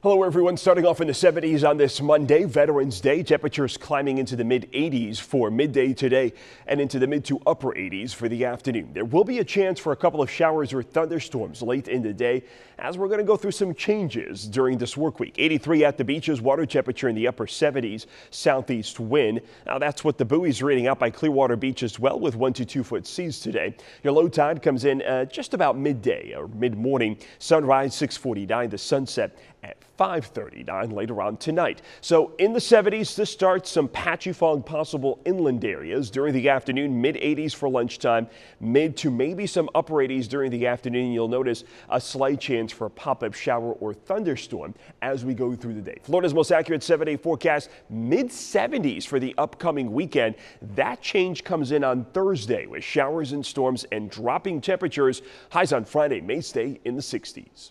Hello everyone, starting off in the 70s on this Monday, Veterans Day. Temperatures climbing into the mid 80s for midday today and into the mid to upper 80s for the afternoon. There will be a chance for a couple of showers or thunderstorms late in the day as we're going to go through some changes during this work week. 83 at the beaches, water temperature in the upper 70s, southeast wind. Now that's what the buoys reading out by Clearwater Beach as well, with 1 to 2 foot seas today. Your low tide comes in just about midday or mid-morning. Sunrise 6:49, the sunset at 5:39 later on tonight. So in the 70s to start, some patchy fog possible inland areas during the afternoon, mid 80s for lunchtime, mid to maybe some upper 80s during the afternoon. You'll notice a slight chance for a pop-up shower or thunderstorm as we go through the day. Florida's most accurate 7-day forecast, mid 70s for the upcoming weekend. That change comes in on Thursday with showers and storms and dropping temperatures. Highs on Friday may stay in the 60s.